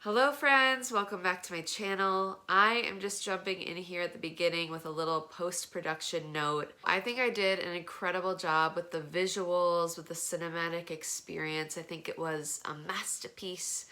Hello friends, welcome back to my channel. I am just jumping in here at the beginning with a little post-production note. I think I did an incredible job with the visuals, with the cinematic experience. I think it was a masterpiece.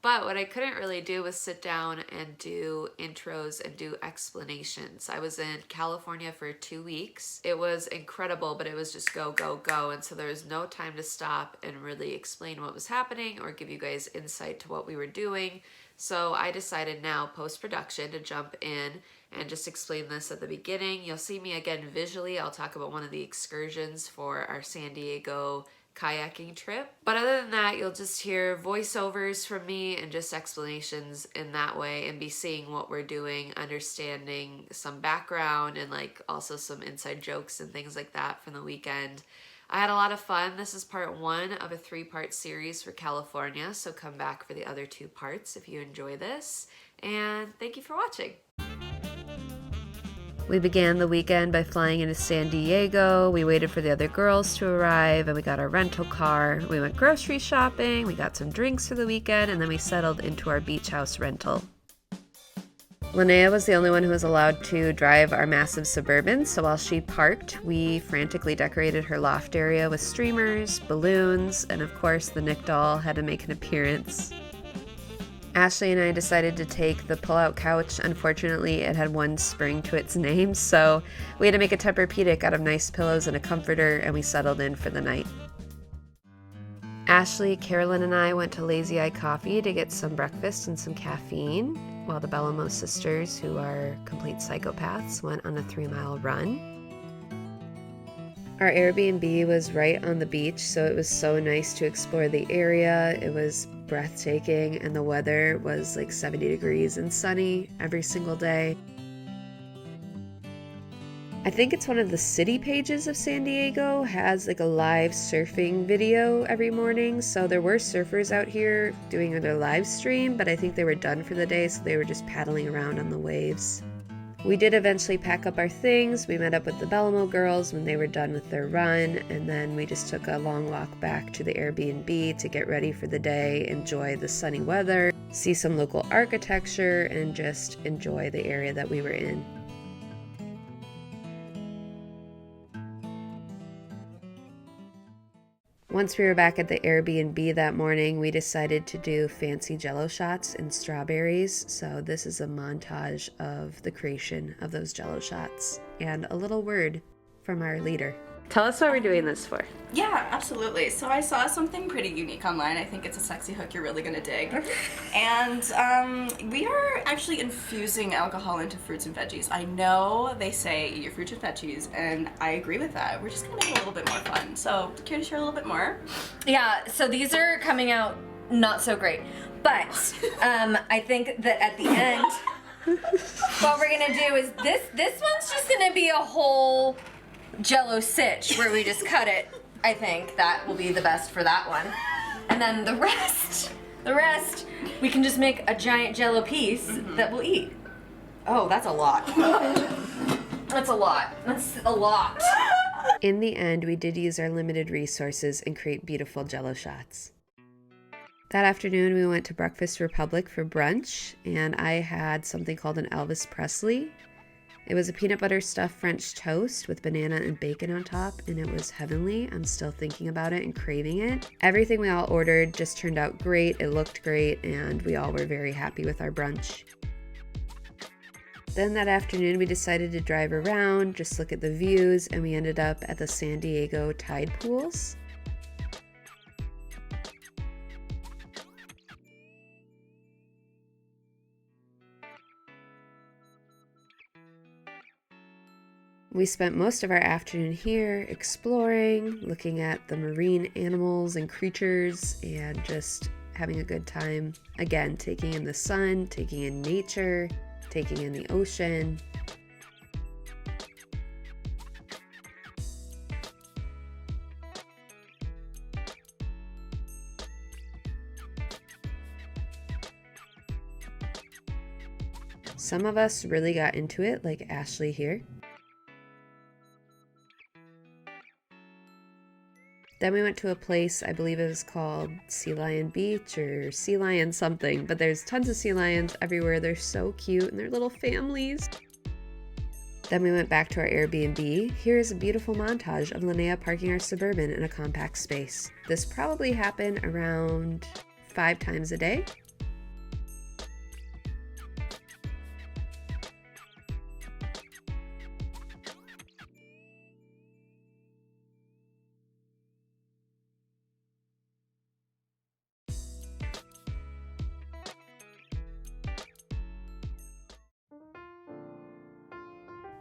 But what I couldn't really do was sit down and do intros and do explanations. I was in California for 2 weeks. It was incredible, but it was just go, go, go. And so there was no time to stop and really explain what was happening or give you guys insight to what we were doing. So I decided now, post-production, to jump in and just explain this at the beginning. You'll see me again visually. I'll talk about one of the excursions for our San Diego kayaking trip. But other than that, you'll just hear voiceovers from me and just explanations in that way, and be seeing what we're doing, understanding some background and like also some inside jokes and things like that from the weekend. I had a lot of fun. This is part 1 of a 3-part series for California, so come back for the other 2 parts if you enjoy this. And thank you for watching. We began the weekend by flying into San Diego. We waited for the other girls to arrive and we got our rental car. We went grocery shopping, we got some drinks for the weekend, and then we settled into our beach house rental. Linnea was the only one who was allowed to drive our massive Suburban, so while she parked, we frantically decorated her loft area with streamers, balloons, and of course the Nick doll had to make an appearance. Ashley and I decided to take the pull-out couch. Unfortunately, it had one spring to its name, so we had to make a Tempur-Pedic out of nice pillows and a comforter, and we settled in for the night. Ashley, Carolyn, and I went to Lazy Eye Coffee to get some breakfast and some caffeine, while the Bellamo sisters, who are complete psychopaths, went on a 3-mile run. Our Airbnb was right on the beach, so it was so nice to explore the area. It was breathtaking, and the weather was like 70 degrees and sunny every single day. I think it's one of the city pages of San Diego has like a live surfing video every morning, so there were surfers out here doing their live stream, but I think they were done for the day, so they were just paddling around on the waves. We did eventually pack up our things. We met up with the Bellamo girls when they were done with their run, and then we just took a long walk back to the Airbnb to get ready for the day, enjoy the sunny weather, see some local architecture, and just enjoy the area that we were in. Once we were back at the Airbnb that morning, we decided to do fancy Jell-O shots and strawberries. So this is a montage of the creation of those Jell-O shots and a little word from our leader. Tell us what we're doing this for. Yeah, absolutely. So I saw something pretty unique online. I think it's a sexy hook you're really gonna dig. And we are actually infusing alcohol into fruits and veggies. I know they say eat your fruits and veggies, and I agree with that. We're just gonna make it a little bit more fun. So, care to share a little bit more? Yeah, so these are coming out not so great. But I think that at the end, what we're gonna do is this one's just gonna be a whole Jell-O sitch where we just cut it. I think that will be the best for that one. And then the rest, we can just make a giant Jell-O piece that we'll eat. Oh, that's a lot. That's a lot. That's a lot. In the end, we did use our limited resources and create beautiful Jell-O shots. That afternoon, we went to Breakfast Republic for brunch, and I had something called an Elvis Presley. It was a peanut butter stuffed French toast with banana and bacon on top, and it was heavenly. I'm still thinking about it and craving it. Everything we all ordered just turned out great, it looked great, and we all were very happy with our brunch. Then that afternoon we decided to drive around, just look at the views, and we ended up at the San Diego tide pools. We spent most of our afternoon here exploring, looking at the marine animals and creatures, and just having a good time. Again, taking in the sun, taking in nature, taking in the ocean. Some of us really got into it, like Ashley here. Then we went to a place, I believe it was called Sea Lion Beach or Sea Lion something, but there's tons of sea lions everywhere. They're so cute and they're little families. Then we went back to our Airbnb. Here is a beautiful montage of Linnea parking our Suburban in a compact space. This probably happened around 5 times a day.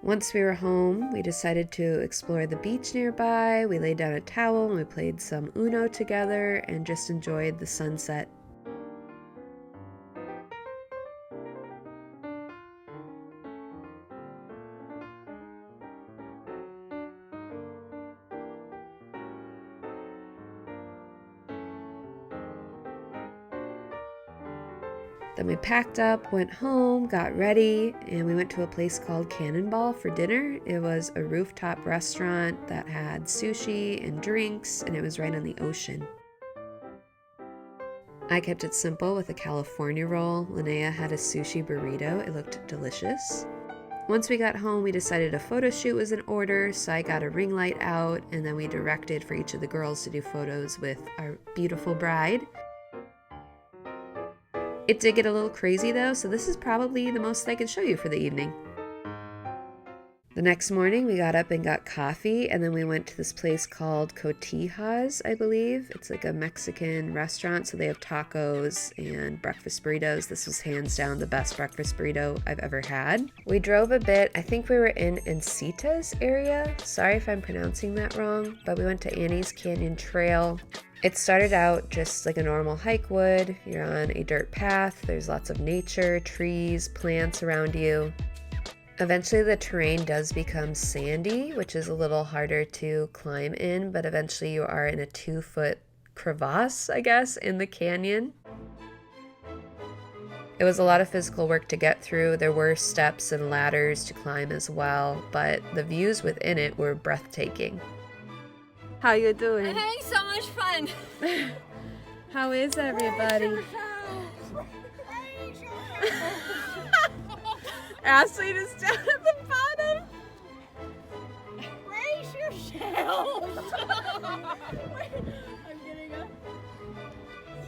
Once we were home, we decided to explore the beach nearby. We laid down a towel and we played some Uno together and just enjoyed the sunset. Then we packed up, went home, got ready, and we went to a place called Cannonball for dinner. It was a rooftop restaurant that had sushi and drinks, and it was right on the ocean. I kept it simple with a California roll. Linnea had a sushi burrito. It looked delicious. Once we got home, we decided a photo shoot was in order, so I got a ring light out, and then we directed for each of the girls to do photos with our beautiful bride. It did get a little crazy though, so this is probably the most I can show you for the evening. The next morning we got up and got coffee, and then we went to this place called Cotijas, I believe. It's like a Mexican restaurant, so they have tacos and breakfast burritos. This was hands down the best breakfast burrito I've ever had. We drove a bit. I think we were in Encita's area. Sorry if I'm pronouncing that wrong, but we went to Annie's Canyon Trail. It started out just like a normal hike would. You're on a dirt path. There's lots of nature, trees, plants around you. Eventually the terrain does become sandy, which is a little harder to climb in, but eventually you are in a 2-foot crevasse, I guess, in the canyon. It was a lot of physical work to get through. There were steps and ladders to climb as well, but the views within it were breathtaking. How you doing? I'm having so much fun. How is everybody? Ashley is down at the bottom. Brace yourselves! I'm getting up.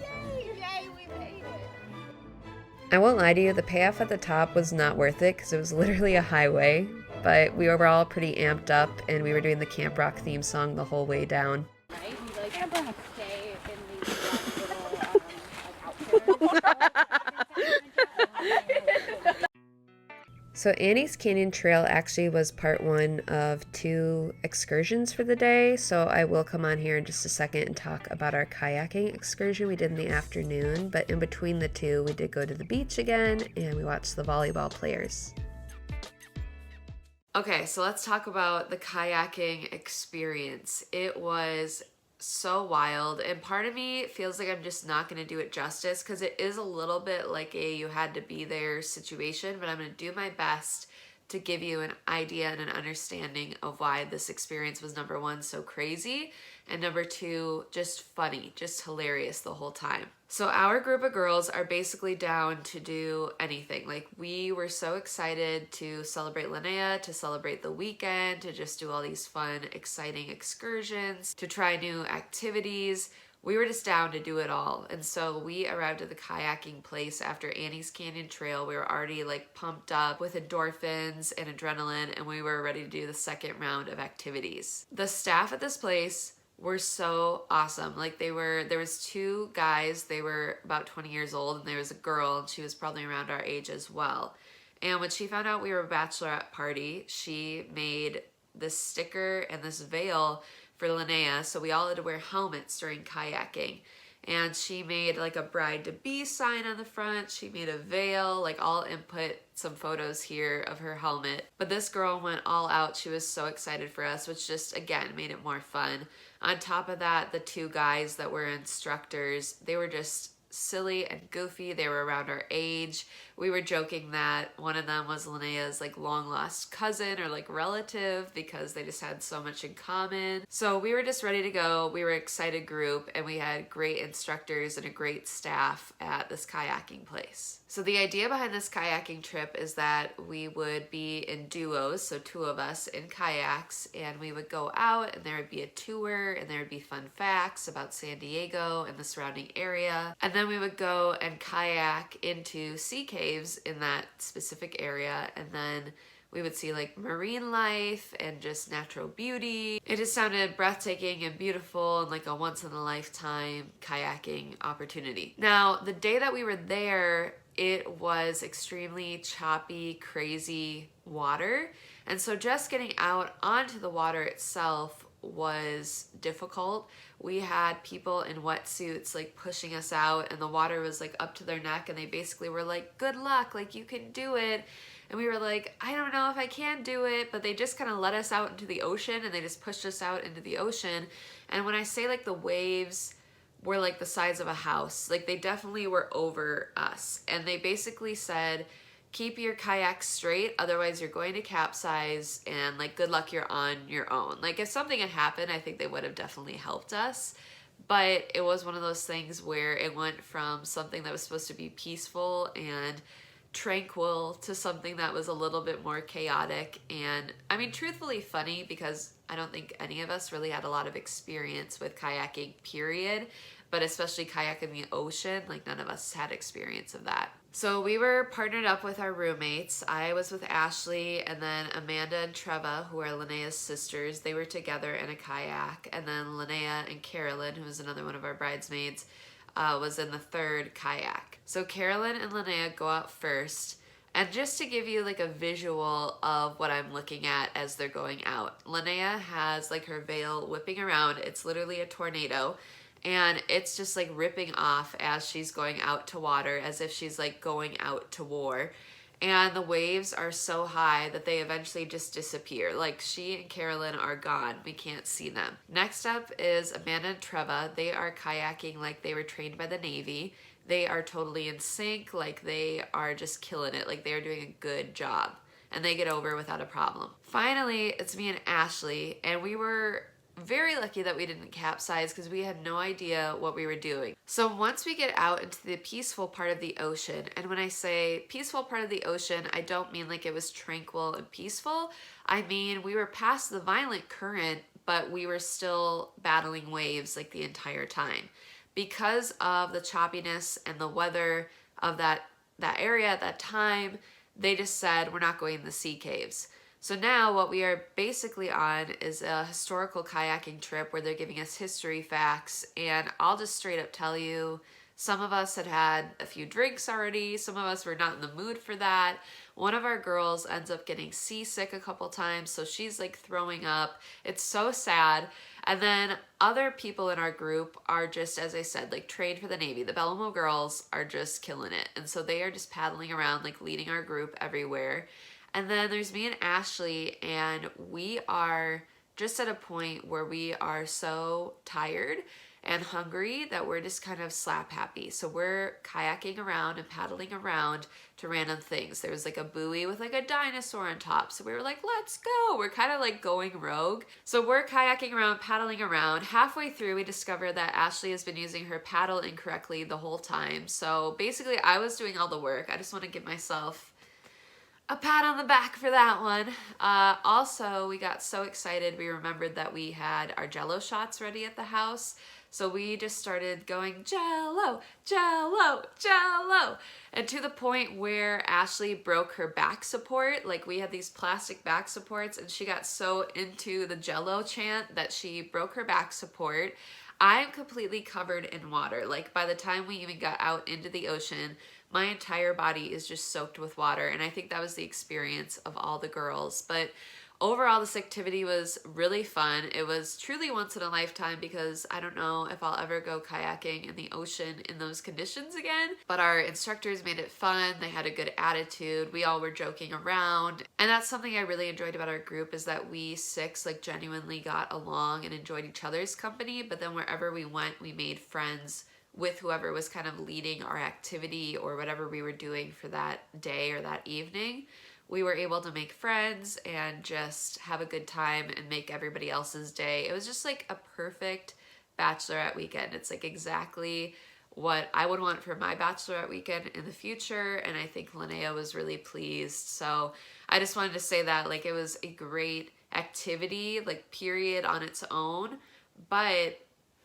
Yay! Yay, we made it! I won't lie to you, the payoff at the top was not worth it because it was literally a highway, but we were all pretty amped up and we were doing the Camp Rock theme song the whole way down. Right? You like Camp Rock. Stay in these little outfits. So Annie's Canyon Trail actually was part 1 of 2 excursions for the day, so I will come on here in just a second and talk about our kayaking excursion we did in the afternoon, but in between the 2 we did go to the beach again and we watched the volleyball players. Okay, so let's talk about the kayaking experience. It was so wild, and part of me feels like I'm just not going to do it justice because it is a little bit like a you had to be there situation, but I'm going to do my best to give you an idea and an understanding of why this experience was, number 1, so crazy, and number 2, just funny, just hilarious the whole time. So our group of girls are basically down to do anything. Like, we were so excited to celebrate Linnea, to celebrate the weekend, to just do all these fun, exciting excursions, to try new activities. We were just down to do it all. And so we arrived at the kayaking place after Annie's Canyon Trail. We were already like pumped up with endorphins and adrenaline, and we were ready to do the second round of activities. The staff at this place were so awesome. Like, there was 2 guys, they were about 20 years old, and there was a girl, and she was probably around our age as well. And when she found out we were a bachelorette party, she made this sticker and this veil for Linnea, so we all had to wear helmets during kayaking. And she made like a bride-to-be sign on the front. She made a veil. Like, I'll input some photos here of her helmet. But this girl went all out. She was so excited for us, which just, again, made it more fun. On top of that, the 2 guys that were instructors, they were just silly and goofy. They were around our age. We were joking that one of them was Linnea's like long lost cousin or like relative because they just had so much in common. So we were just ready to go. We were an excited group and we had great instructors and a great staff at this kayaking place. So the idea behind this kayaking trip is that we would be in duos, so 2 of us in kayaks, and we would go out and there would be a tour and there would be fun facts about San Diego and the surrounding area. And then we would go and kayak into sea caves in that specific area, and then we would see like marine life and just natural beauty. It just sounded breathtaking and beautiful and like a once in a lifetime kayaking opportunity. Now, the day that we were there, it was extremely choppy, crazy water. And so just getting out onto the water itself was difficult. We had people in wetsuits like pushing us out, and the water was like up to their neck, and they basically were like, good luck, like you can do it. And we were like, I don't know if I can do it, but they just kind of let us out into the ocean, and they just pushed us out into the ocean. And when I say like the waves were like the size of a house, like they definitely were over us. And they basically said, keep your kayak straight, otherwise you're going to capsize, and like good luck, you're on your own. Like if something had happened, I think they would have definitely helped us. But it was one of those things where it went from something that was supposed to be peaceful and tranquil to something that was a little bit more chaotic and, I mean, truthfully funny, because I don't think any of us really had a lot of experience with kayaking, period, but especially kayaking in the ocean, like none of us had experience of that. So we were partnered up with our roommates. I was with Ashley, and then Amanda and Treva, who are Linnea's sisters, they were together in a kayak, and then Linnea and Carolyn, who was another one of our bridesmaids, was in the 3rd kayak. So Carolyn and Linnea go out first, and just to give you like a visual of what I'm looking at as they're going out, Linnea has like her veil whipping around. It's literally a tornado, and it's just like ripping off as she's going out to water, as if she's like going out to war. And the waves are so high that they eventually just disappear. Like she and Carolyn are gone. We can't see them. Next up is Amanda and Treva. They are kayaking like they were trained by the Navy. They are totally in sync. Like they are just killing it. Like they are doing a good job. And they get over without a problem. Finally, it's me and Ashley. And we were very lucky that we didn't capsize because we had no idea what we were doing. So once we get out into the peaceful part of the ocean, and when I say peaceful part of the ocean, I don't mean like it was tranquil and peaceful. I mean, we were past the violent current, but we were still battling waves like the entire time. Because of the choppiness and the weather of that area at that time, they just said, we're not going in the sea caves. So now what we are basically on is a historical kayaking trip where they're giving us history facts, and I'll just straight up tell you, some of us had had a few drinks already, some of us were not in the mood for that. One of our girls ends up getting seasick a couple times, so she's like throwing up. It's so sad. And then other people in our group are just, as I said, like trained for the Navy. The Bellamo girls are just killing it, and so they are just paddling around, like leading our group everywhere. And then there's me and Ashley, and we are just at a point where we are so tired and hungry that we're just kind of slap happy. So we're kayaking around and paddling around to random things. There was like a buoy with like a dinosaur on top. So we were like, let's go. We're kind of like going rogue. So we're kayaking around, paddling around. Halfway through, we discovered that Ashley has been using her paddle incorrectly the whole time. So basically I was doing all the work. I just want to give myself a pat on the back for that one. Also, we got so excited, we remembered that we had our Jell-O shots ready at the house. So we just started going, Jell-O, Jell-O, Jell-O. And to the point where Ashley broke her back support. Like we had these plastic back supports, and she got so into the Jell-O chant that she broke her back support. I'm completely covered in water. Like by the time we even got out into the ocean, my entire body is just soaked with water, and I think that was the experience of all the girls. But overall, this activity was really fun. It was truly once in a lifetime, because I don't know if I'll ever go kayaking in the ocean in those conditions again. But our instructors made it fun. They had a good attitude. We all were joking around. And that's something I really enjoyed about our group, is that we 6 like genuinely got along and enjoyed each other's company. But then wherever we went, we made friends with whoever was kind of leading our activity or whatever we were doing for that day or that evening, we were able to make friends and just have a good time and make everybody else's day. It was just like a perfect bachelorette weekend. It's like exactly what I would want for my bachelorette weekend in the future, and I think Linnea was really pleased. So I just wanted to say that, like, it was a great activity, like, period, on its own, but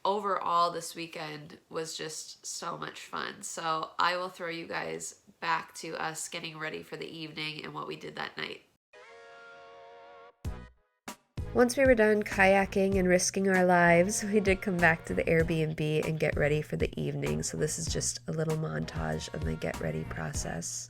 overall this weekend was just so much fun. So I will throw you guys back to us getting ready for the evening and what we did that night. Once we were done kayaking and risking our lives, we did come back to the Airbnb and get ready for the evening. So this is just a little montage of my get ready process.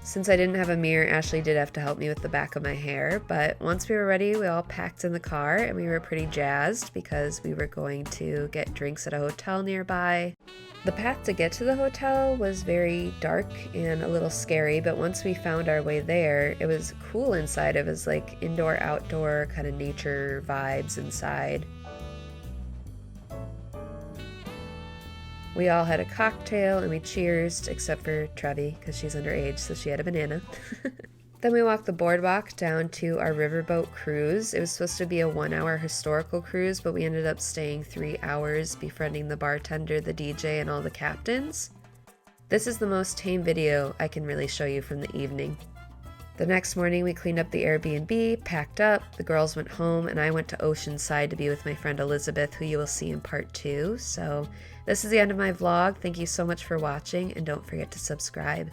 Since I didn't have a mirror, Ashley did have to help me with the back of my hair, but once we were ready, we all packed in the car and we were pretty jazzed because we were going to get drinks at a hotel nearby. The path to get to the hotel was very dark and a little scary, but once we found our way there, it was cool inside. It was like indoor-outdoor kind of nature vibes inside. We all had a cocktail and we cheersed, except for Trevi, because she's underage, so she had a banana. Then we walked the boardwalk down to our riverboat cruise. It was supposed to be a 1-hour historical cruise, but we ended up staying 3 hours, befriending the bartender, the DJ, and all the captains. This is the most tame video I can really show you from the evening. The next morning we cleaned up the Airbnb, packed up, the girls went home, and I went to Oceanside to be with my friend Elizabeth, who you will see in part 2. So this is the end of my vlog. Thank you so much for watching, and don't forget to subscribe.